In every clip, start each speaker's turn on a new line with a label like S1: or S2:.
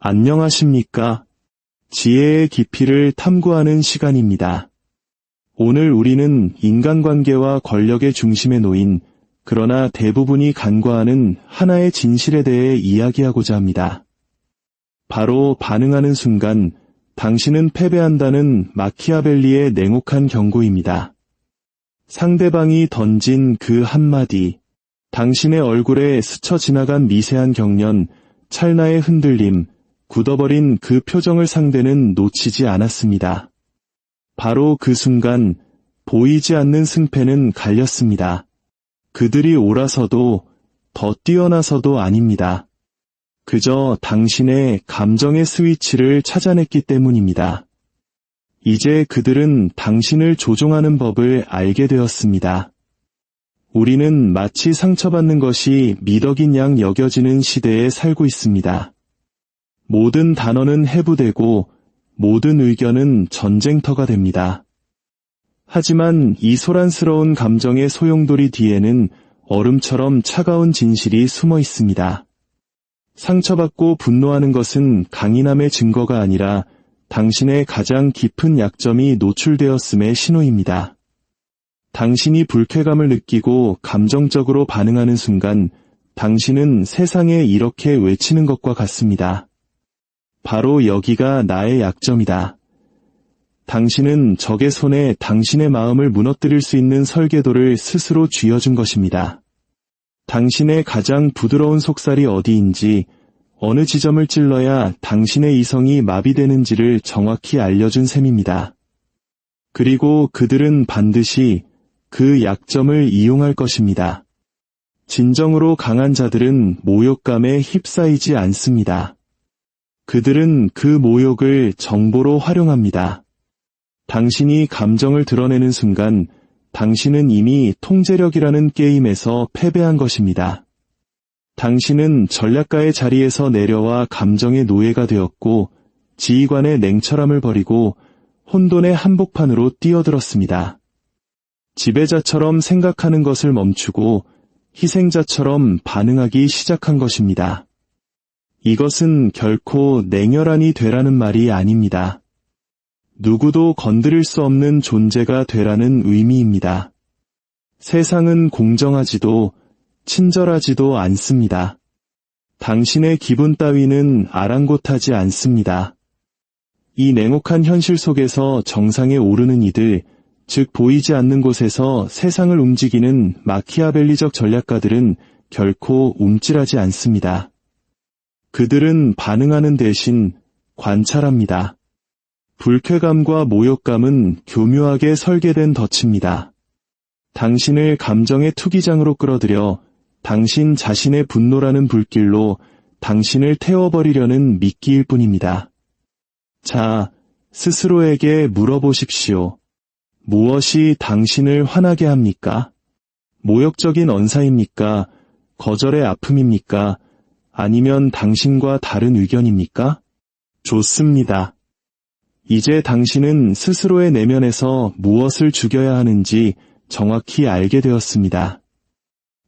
S1: 안녕하십니까? 지혜의 깊이를 탐구하는 시간입니다. 오늘 우리는 인간관계와 권력의 중심에 놓인, 그러나 대부분이 간과하는 하나의 진실에 대해 이야기하고자 합니다. 바로 반응하는 순간 당신은 패배한다는 마키아벨리의 냉혹한 경고입니다. 상대방이 던진 그 한마디, 당신의 얼굴에 스쳐 지나간 미세한 경련, 찰나의 흔들림, 굳어버린 그 표정을 상대는 놓치지 않았습니다. 바로 그 순간 보이지 않는 승패는 갈렸습니다. 그들이 옳아서도 더 뛰어나서도 아닙니다. 그저 당신의 감정의 스위치를 찾아냈기 때문입니다. 이제 그들은 당신을 조종하는 법을 알게 되었습니다. 우리는 마치 상처받는 것이 미덕인 양 여겨지는 시대에 살고 있습니다. 모든 단어는 해부되고 모든 의견은 전쟁터가 됩니다. 하지만 이 소란스러운 감정의 소용돌이 뒤에는 얼음처럼 차가운 진실이 숨어 있습니다. 상처받고 분노하는 것은 강인함의 증거가 아니라 당신의 가장 깊은 약점이 노출되었음의 신호입니다. 당신이 불쾌감을 느끼고 감정적으로 반응하는 순간 당신은 세상에 이렇게 외치는 것과 같습니다. 바로 여기가 나의 약점이다. 당신은 적의 손에 당신의 마음을 무너뜨릴 수 있는 설계도를 스스로 쥐어준 것입니다. 당신의 가장 부드러운 속살이 어디인지, 어느 지점을 찔러야 당신의 이성이 마비되는지를 정확히 알려준 셈입니다. 그리고 그들은 반드시 그 약점을 이용할 것입니다. 진정으로 강한 자들은 모욕감에 휩싸이지 않습니다. 그들은 그 모욕을 정보로 활용합니다. 당신이 감정을 드러내는 순간 당신은 이미 통제력이라는 게임에서 패배한 것입니다. 당신은 전략가의 자리에서 내려와 감정의 노예가 되었고 지휘관의 냉철함을 버리고 혼돈의 한복판으로 뛰어들었습니다. 지배자처럼 생각하는 것을 멈추고 희생자처럼 반응하기 시작한 것입니다. 이것은 결코 냉혈한이 되라는 말이 아닙니다. 누구도 건드릴 수 없는 존재가 되라는 의미입니다. 세상은 공정하지도 친절하지도 않습니다. 당신의 기분 따위는 아랑곳하지 않습니다. 이 냉혹한 현실 속에서 정상에 오르는 이들, 즉 보이지 않는 곳에서 세상을 움직이는 마키아벨리적 전략가들은 결코 움찔하지 않습니다. 그들은 반응하는 대신 관찰합니다. 불쾌감과 모욕감은 교묘하게 설계된 덫입니다. 당신을 감정의 투기장으로 끌어들여 당신 자신의 분노라는 불길로 당신을 태워버리려는 미끼일 뿐입니다. 자, 스스로에게 물어보십시오. 무엇이 당신을 화나게 합니까? 모욕적인 언사입니까? 거절의 아픔입니까? 아니면 당신과 다른 의견입니까? 좋습니다. 이제 당신은 스스로의 내면에서 무엇을 죽여야 하는지 정확히 알게 되었습니다.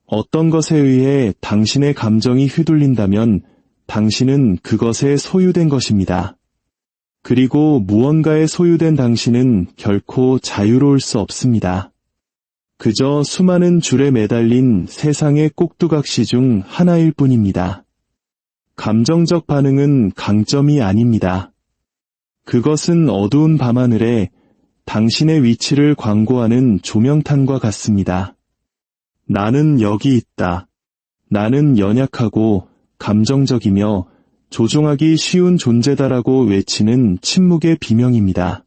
S1: 어떤 것에 의해 당신의 감정이 휘둘린다면 당신은 그것에 소유된 것입니다. 그리고 무언가에 소유된 당신은 결코 자유로울 수 없습니다. 그저 수많은 줄에 매달린 세상의 꼭두각시 중 하나일 뿐입니다. 감정적 반응은 강점이 아닙니다. 그것은 어두운 밤하늘에 당신의 위치를 광고하는 조명탄과 같습니다. 나는 여기 있다. 나는 연약하고 감정적이며 조종하기 쉬운 존재다라고 외치는 침묵의 비명입니다.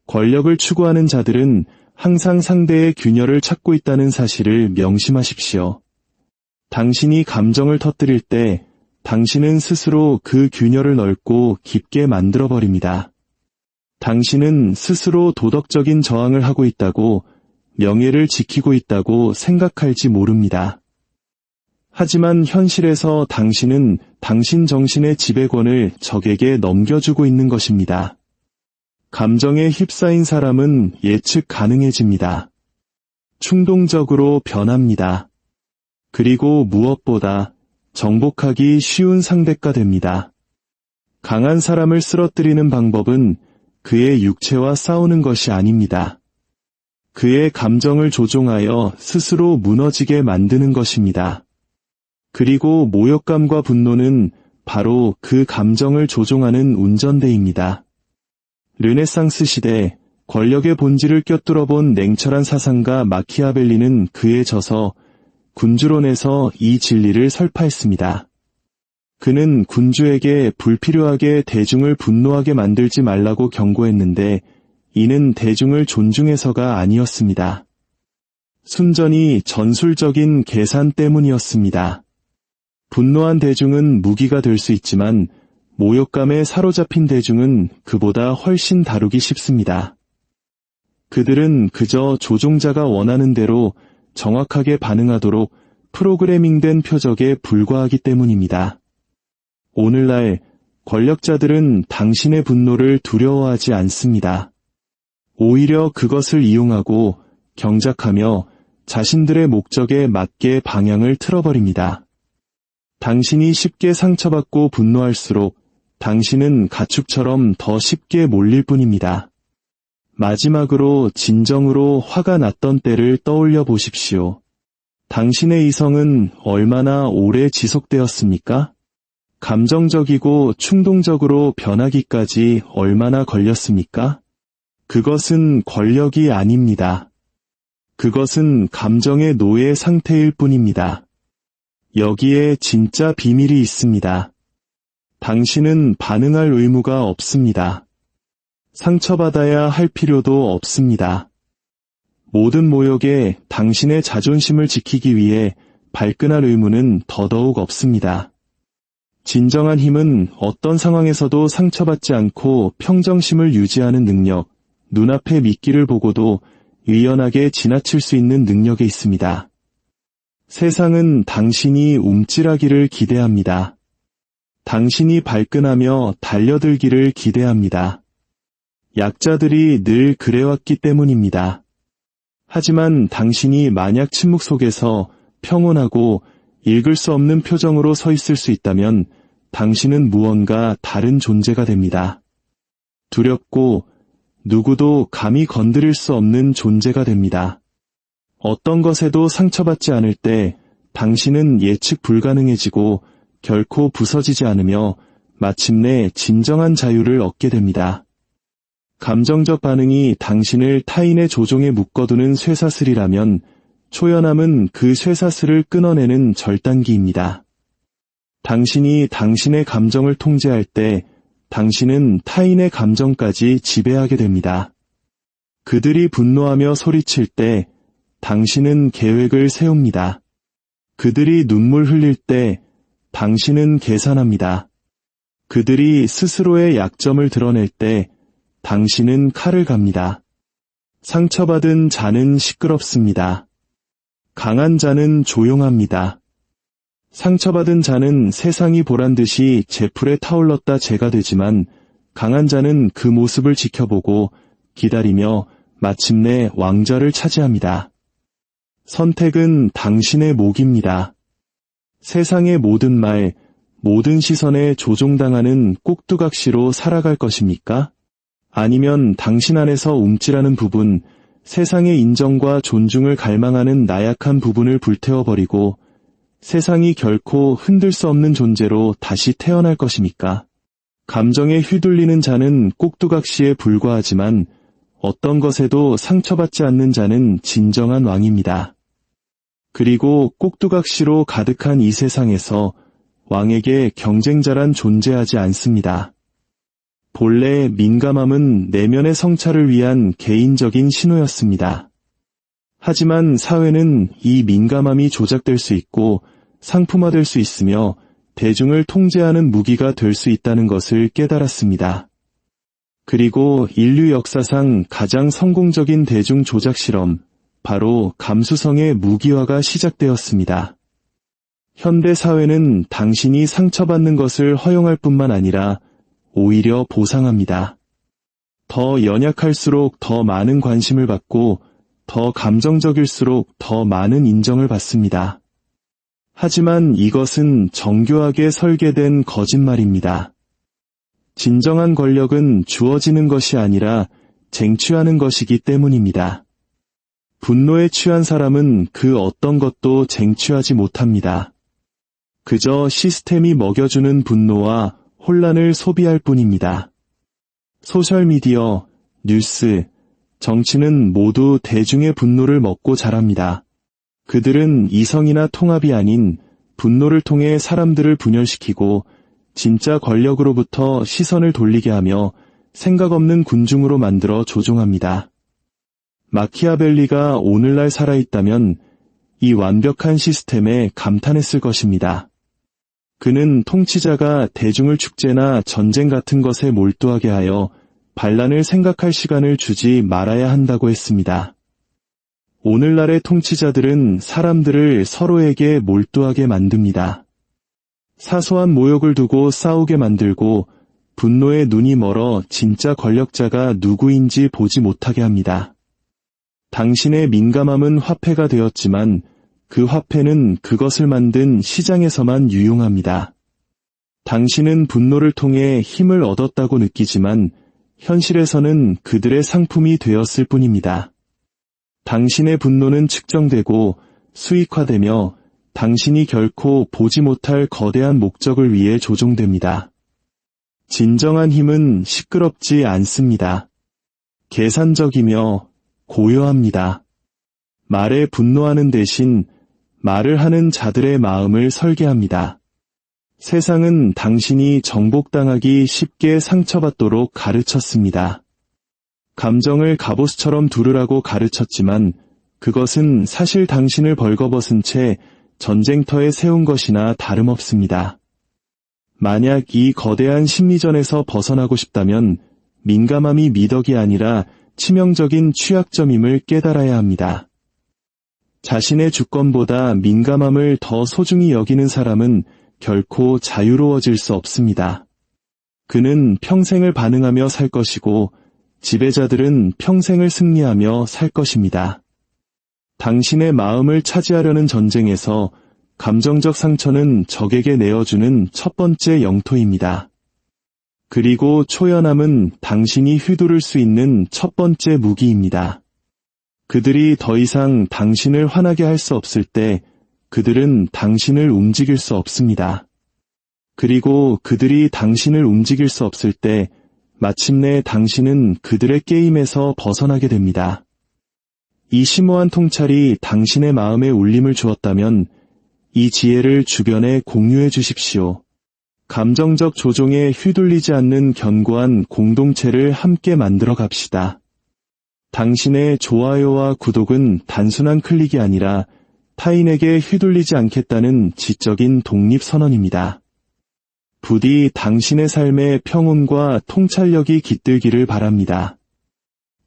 S1: 권력을 추구하는 자들은 항상 상대의 균열을 찾고 있다는 사실을 명심하십시오. 당신이 감정을 터뜨릴 때 당신은 스스로 그 균열을 넓고 깊게 만들어버립니다. 당신은 스스로 도덕적인 저항을 하고 있다고, 명예를 지키고 있다고 생각할지 모릅니다. 하지만 현실에서 당신은 당신 정신의 지배권을 적에게 넘겨주고 있는 것입니다. 감정에 휩싸인 사람은 예측 가능해집니다. 충동적으로 변합니다. 그리고 무엇보다 정복하기 쉬운 상대가 됩니다. 강한 사람을 쓰러뜨리는 방법은 그의 육체와 싸우는 것이 아닙니다. 그의 감정을 조종하여 스스로 무너지게 만드는 것입니다. 그리고 모욕감과 분노는 바로 그 감정을 조종하는 운전대입니다. 르네상스 시대 권력의 본질을 꿰뚫어 본 냉철한 사상가 마키아벨리는 그에 져서 군주론에서 이 진리를 설파했습니다. 그는 군주에게 불필요하게 대중을 분노하게 만들지 말라고 경고했는데 이는 대중을 존중해서가 아니었습니다. 순전히 전술적인 계산 때문이었습니다. 분노한 대중은 무기가 될 수 있지만 모욕감에 사로잡힌 대중은 그보다 훨씬 다루기 쉽습니다. 그들은 그저 조종자가 원하는 대로 정확하게 반응하도록 프로그래밍된 표적에 불과하기 때문입니다. 오늘날 권력자들은 당신의 분노를 두려워하지 않습니다. 오히려 그것을 이용하고 경작하며 자신들의 목적에 맞게 방향을 틀어버립니다. 당신이 쉽게 상처받고 분노할수록 당신은 가축처럼 더 쉽게 몰릴 뿐입니다. 마지막으로 진정으로 화가 났던 때를 떠올려 보십시오. 당신의 이성은 얼마나 오래 지속되었습니까? 감정적이고 충동적으로 변하기까지 얼마나 걸렸습니까? 그것은 권력이 아닙니다. 그것은 감정의 노예 상태일 뿐입니다. 여기에 진짜 비밀이 있습니다. 당신은 반응할 의무가 없습니다. 상처받아야 할 필요도 없습니다. 모든 모욕에 당신의 자존심을 지키기 위해 발끈할 의무는 더더욱 없습니다. 진정한 힘은 어떤 상황에서도 상처받지 않고 평정심을 유지하는 능력, 눈앞의 미끼를 보고도 유연하게 지나칠 수 있는 능력에 있습니다. 세상은 당신이 움찔하기를 기대합니다. 당신이 발끈하며 달려들기를 기대합니다. 약자들이 늘 그래왔기 때문입니다. 하지만 당신이 만약 침묵 속에서 평온하고 읽을 수 없는 표정으로 서 있을 수 있다면 당신은 무언가 다른 존재가 됩니다. 두렵고 누구도 감히 건드릴 수 없는 존재가 됩니다. 어떤 것에도 상처받지 않을 때 당신은 예측 불가능해지고 결코 부서지지 않으며 마침내 진정한 자유를 얻게 됩니다. 감정적 반응이 당신을 타인의 조종에 묶어두는 쇠사슬이라면 초연함은 그 쇠사슬을 끊어내는 절단기입니다. 당신이 당신의 감정을 통제할 때 당신은 타인의 감정까지 지배하게 됩니다. 그들이 분노하며 소리칠 때 당신은 계획을 세웁니다. 그들이 눈물 흘릴 때 당신은 계산합니다. 그들이 스스로의 약점을 드러낼 때 당신은 칼을 갑니다. 상처받은 자는 시끄럽습니다. 강한 자는 조용합니다. 상처받은 자는 세상이 보란듯이 제풀에 타올랐다 재가 되지만 강한 자는 그 모습을 지켜보고 기다리며 마침내 왕좌를 차지합니다. 선택은 당신의 몫입니다. 세상의 모든 말, 모든 시선에 조종당하는 꼭두각시로 살아갈 것입니까? 아니면 당신 안에서 움찔하는 부분, 세상의 인정과 존중을 갈망하는 나약한 부분을 불태워버리고 세상이 결코 흔들 수 없는 존재로 다시 태어날 것입니까? 감정에 휘둘리는 자는 꼭두각시에 불과하지만 어떤 것에도 상처받지 않는 자는 진정한 왕입니다. 그리고 꼭두각시로 가득한 이 세상에서 왕에게 경쟁자란 존재하지 않습니다. 본래 민감함은 내면의 성찰을 위한 개인적인 신호였습니다. 하지만 사회는 이 민감함이 조작될 수 있고 상품화될 수 있으며 대중을 통제하는 무기가 될 수 있다는 것을 깨달았습니다. 그리고 인류 역사상 가장 성공적인 대중 조작 실험, 바로 감수성의 무기화가 시작되었습니다. 현대 사회는 당신이 상처받는 것을 허용할 뿐만 아니라 오히려 보상합니다. 더 연약할수록 더 많은 관심을 받고 더 감정적일수록 더 많은 인정을 받습니다. 하지만 이것은 정교하게 설계된 거짓말입니다. 진정한 권력은 주어지는 것이 아니라 쟁취하는 것이기 때문입니다. 분노에 취한 사람은 그 어떤 것도 쟁취하지 못합니다. 그저 시스템이 먹여주는 분노와 혼란을 소비할 뿐입니다. 소셜미디어, 뉴스, 정치는 모두 대중의 분노를 먹고 자랍니다. 그들은 이성이나 통합이 아닌 분노를 통해 사람들을 분열시키고 진짜 권력으로부터 시선을 돌리게 하며 생각 없는 군중으로 만들어 조종합니다. 마키아벨리가 오늘날 살아있다면 이 완벽한 시스템에 감탄했을 것입니다. 그는 통치자가 대중을 축제나 전쟁 같은 것에 몰두하게 하여 반란을 생각할 시간을 주지 말아야 한다고 했습니다. 오늘날의 통치자들은 사람들을 서로에게 몰두하게 만듭니다. 사소한 모욕을 두고 싸우게 만들고 분노에 눈이 멀어 진짜 권력자가 누구인지 보지 못하게 합니다. 당신의 민감함은 화폐가 되었지만 그 화폐는 그것을 만든 시장에서만 유용합니다. 당신은 분노를 통해 힘을 얻었다고 느끼지만 현실에서는 그들의 상품이 되었을 뿐입니다. 당신의 분노는 측정되고 수익화되며 당신이 결코 보지 못할 거대한 목적을 위해 조종됩니다. 진정한 힘은 시끄럽지 않습니다. 계산적이며 고요합니다. 말에 분노하는 대신 말을 하는 자들의 마음을 설계합니다. 세상은 당신이 정복당하기 쉽게 상처받도록 가르쳤습니다. 감정을 갑옷처럼 두르라고 가르쳤지만 그것은 사실 당신을 벌거벗은 채 전쟁터에 세운 것이나 다름없습니다. 만약 이 거대한 심리전에서 벗어나고 싶다면 민감함이 미덕이 아니라 치명적인 취약점임을 깨달아야 합니다. 자신의 주권보다 민감함을 더 소중히 여기는 사람은 결코 자유로워질 수 없습니다. 그는 평생을 반응하며 살 것이고 지배자들은 평생을 승리하며 살 것입니다. 당신의 마음을 차지하려는 전쟁에서 감정적 상처는 적에게 내어주는 첫 번째 영토입니다. 그리고 초연함은 당신이 휘두를 수 있는 첫 번째 무기입니다. 그들이 더 이상 당신을 화나게 할 수 없을 때 그들은 당신을 움직일 수 없습니다. 그리고 그들이 당신을 움직일 수 없을 때 마침내 당신은 그들의 게임에서 벗어나게 됩니다. 이 심오한 통찰이 당신의 마음에 울림을 주었다면 이 지혜를 주변에 공유해 주십시오. 감정적 조종에 휘둘리지 않는 견고한 공동체를 함께 만들어 갑시다. 당신의 좋아요와 구독은 단순한 클릭이 아니라 타인에게 휘둘리지 않겠다는 지적인 독립선언입니다. 부디 당신의 삶에 평온과 통찰력이 깃들기를 바랍니다.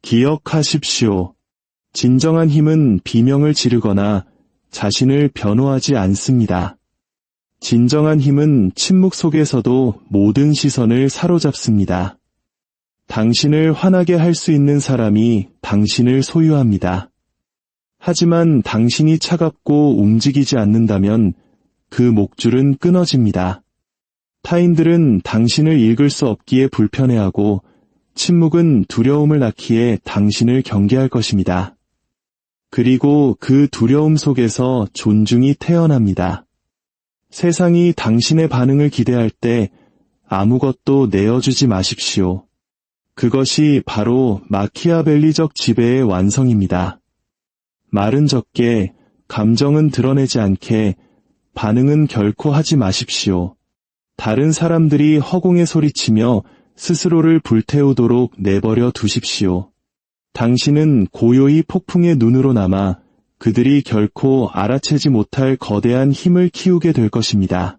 S1: 기억하십시오. 진정한 힘은 비명을 지르거나 자신을 변호하지 않습니다. 진정한 힘은 침묵 속에서도 모든 시선을 사로잡습니다. 당신을 화나게 할 수 있는 사람이 당신을 소유합니다. 하지만 당신이 차갑고 움직이지 않는다면 그 목줄은 끊어집니다. 타인들은 당신을 읽을 수 없기에 불편해하고 침묵은 두려움을 낳기에 당신을 경계할 것입니다. 그리고 그 두려움 속에서 존중이 태어납니다. 세상이 당신의 반응을 기대할 때 아무것도 내어주지 마십시오. 그것이 바로 마키아벨리적 지배의 완성입니다. 말은 적게, 감정은 드러내지 않게, 반응은 결코 하지 마십시오. 다른 사람들이 허공에 소리치며 스스로를 불태우도록 내버려 두십시오. 당신은 고요히 폭풍의 눈으로 남아 그들이 결코 알아채지 못할 거대한 힘을 키우게 될 것입니다.